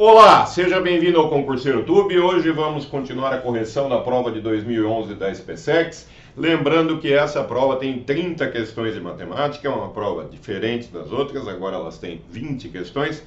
Olá, seja bem-vindo ao Concurseiro Tube. Hoje vamos continuar a correção da prova de 2011 da SPSEC. Lembrando que essa prova tem 30 questões de matemática, é uma prova diferente das outras, agora elas têm 20 questões.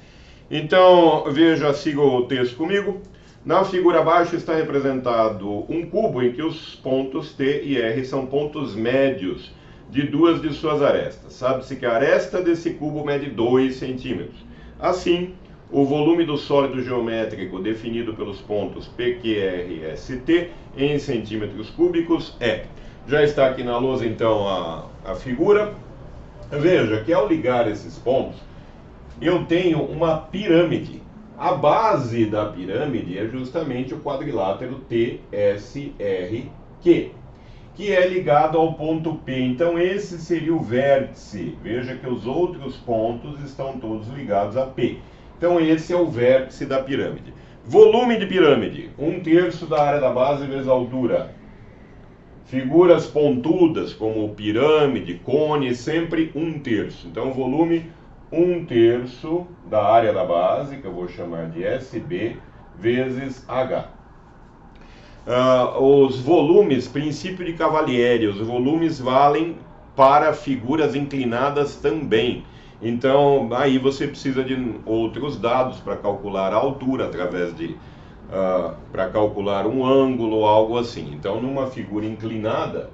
Então, veja, siga o texto comigo. Na figura abaixo está representado um cubo em que os pontos T e R são pontos médios de duas de suas arestas. Sabe-se que a aresta desse cubo mede 2 centímetros. Assim, o volume do sólido geométrico definido pelos pontos PQR e ST em centímetros cúbicos é. Já está aqui na lousa então a figura. Veja que ao ligar esses pontos, eu tenho uma pirâmide. A base da pirâmide é justamente o quadrilátero TSRQ, que é ligado ao ponto P. Então esse seria o vértice. Veja que os outros pontos estão todos ligados a P. Então esse é o vértice da pirâmide. Volume de pirâmide, 1/3 da área da base vezes a altura. Figuras pontudas como pirâmide, cone, sempre 1/3. Então volume 1/3 da área da base, que eu vou chamar de SB, vezes H. Os volumes, princípio de Cavalieri, os volumes valem para figuras inclinadas também. Então, aí você precisa de outros dados para calcular a altura, através de para calcular um ângulo ou algo assim. Então, numa figura inclinada,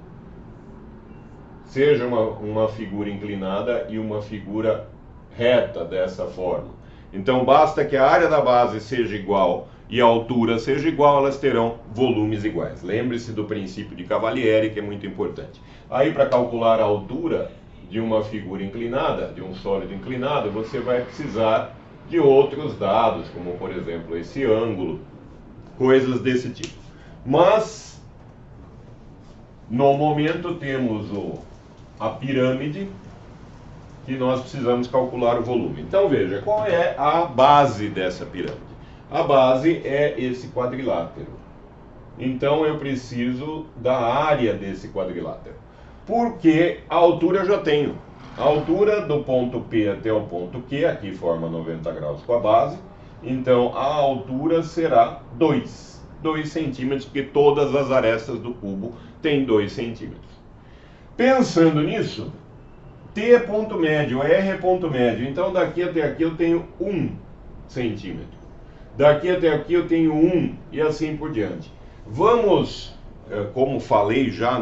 seja uma figura inclinada e uma figura reta dessa forma. Então, basta que a área da base seja igual e a altura seja igual, elas terão volumes iguais. Lembre-se do princípio de Cavalieri, que é muito importante. Aí, para calcular a altura de uma figura inclinada, de um sólido inclinado, você vai precisar de outros dados, como por exemplo esse ângulo, coisas desse tipo. Mas no momento temos a pirâmide, que nós precisamos calcular o volume. Então veja, qual é a base dessa pirâmide? A base é esse quadrilátero. Então eu preciso da área desse quadrilátero. Porque a altura eu já tenho. A altura do ponto P até o ponto Q, aqui forma 90 graus com a base. Então a altura será 2 centímetros, porque todas as arestas do cubo têm 2 centímetros. Pensando nisso, T é ponto médio, R é ponto médio. Então daqui até aqui eu tenho 1 centímetro. Daqui até aqui eu tenho 1 e assim por diante. Vamos, como falei já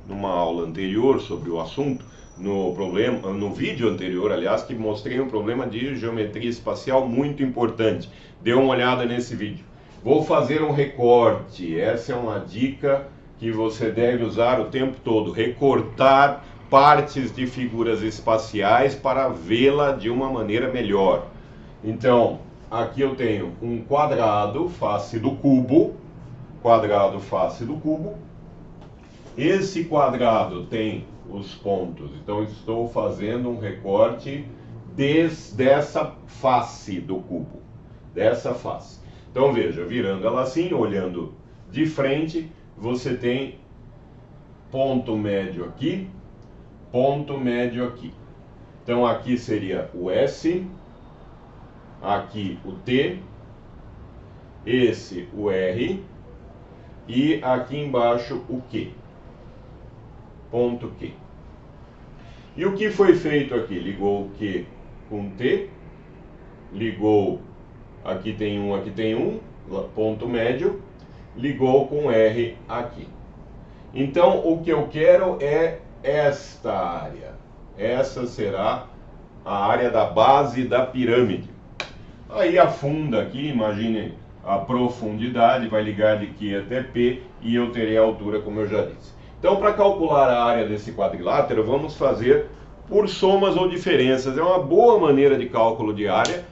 numa aula anterior sobre o assunto, no vídeo anterior, aliás, que mostrei um problema de geometria espacial muito importante. Dê uma olhada nesse vídeo. Vou fazer um recorte. Essa é uma dica que você deve usar o tempo todo. Recortar partes de figuras espaciais para vê-la de uma maneira melhor. Então, aqui eu tenho um quadrado, face do cubo. Quadrado, face do cubo. Esse quadrado tem os pontos, então estou fazendo um recorte dessa face do cubo, dessa face. Então veja, virando ela assim, olhando de frente, você tem ponto médio aqui, ponto médio aqui. Então aqui seria o S, aqui o T, esse o R e aqui embaixo o Q. Ponto Q. E o que foi feito aqui? Ligou o Q com T, ligou, aqui tem um, ponto médio, ligou com R aqui. Então o que eu quero é esta área. Essa será a área da base da pirâmide. Aí afunda aqui, imagine a profundidade, vai ligar de Q até P e eu terei a altura, como eu já disse. Então, para calcular a área desse quadrilátero, vamos fazer por somas ou diferenças. É uma boa maneira de cálculo de área,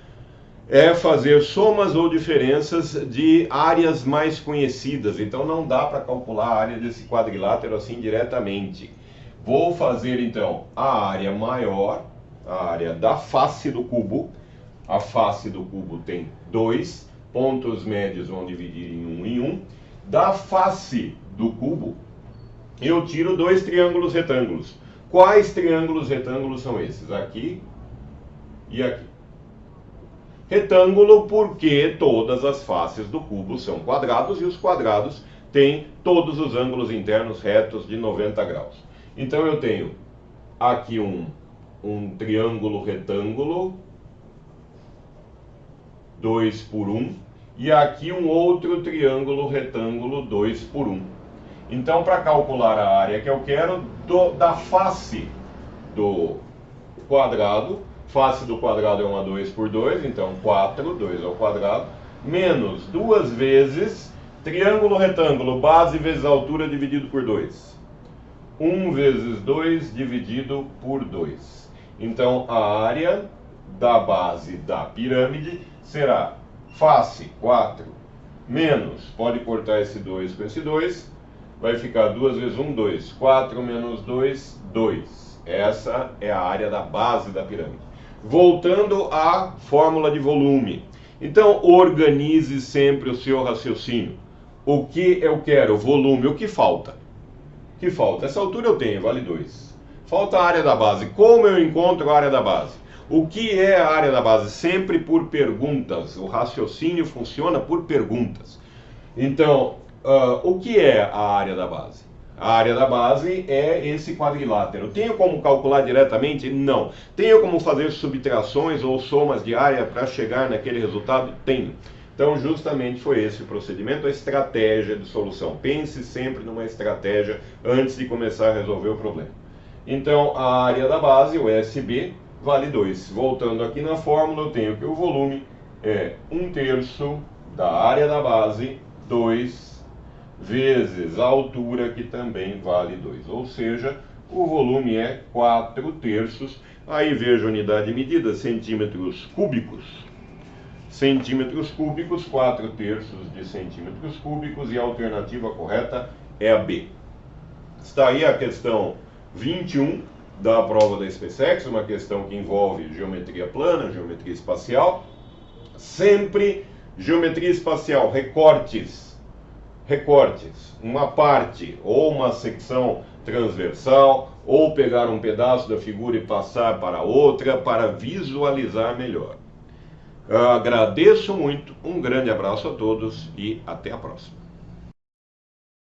é fazer somas ou diferenças de áreas mais conhecidas. Então, não dá para calcular a área desse quadrilátero assim diretamente. Vou fazer, então, a área maior, a área da face do cubo. A face do cubo tem 2, pontos médios vão dividir em 1. Da face do cubo, eu tiro 2 triângulos retângulos. Quais triângulos retângulos são esses? Aqui e aqui. retângulo porque todas as faces do cubo são quadrados e os quadrados têm todos os ângulos internos retos de 90 graus. Então eu tenho aqui um triângulo retângulo 2 por 1 e aqui um outro triângulo retângulo 2 por 1. Então, para calcular a área que eu quero da face do quadrado, face do quadrado é uma 2 por 2, então 4, 2 ao quadrado, menos 2 vezes triângulo retângulo, base vezes altura dividido por 2. 1 vezes 2 dividido por 2. Então, a área da base da pirâmide será face 4 menos, pode cortar esse 2 com esse 2, vai ficar 2 vezes 1, 2. 4 menos 2, 2. Essa é a área da base da pirâmide. Voltando à fórmula de volume. Então, organize sempre o seu raciocínio. O que eu quero? Volume. O que falta? O que falta? Essa altura eu tenho, vale 2. Falta a área da base. Como eu encontro a área da base? O que é a área da base? Sempre por perguntas. O raciocínio funciona por perguntas. Então, o que é a área da base? A área da base é esse quadrilátero. Tenho como calcular diretamente? Não. Tenho como fazer subtrações ou somas de área para chegar naquele resultado? Tenho. Então, justamente foi esse o procedimento, a estratégia de solução. Pense sempre numa estratégia antes de começar a resolver o problema. Então, a área da base, o SB, vale 2. Voltando aqui na fórmula, eu tenho que o volume é 1/3 da área da base, 2 vezes a altura, que também vale 2. Ou seja, o volume é 4/3. Aí veja a unidade de medida, centímetros cúbicos. Centímetros cúbicos, 4/3 de centímetros cúbicos, e a alternativa correta é a B. Está aí a questão 21 da prova da SpaceX, uma questão que envolve geometria plana, geometria espacial. Sempre geometria espacial, recortes, uma parte ou uma secção transversal, ou pegar um pedaço da figura e passar para outra para visualizar melhor. Eu agradeço muito, um grande abraço a todos e até a próxima.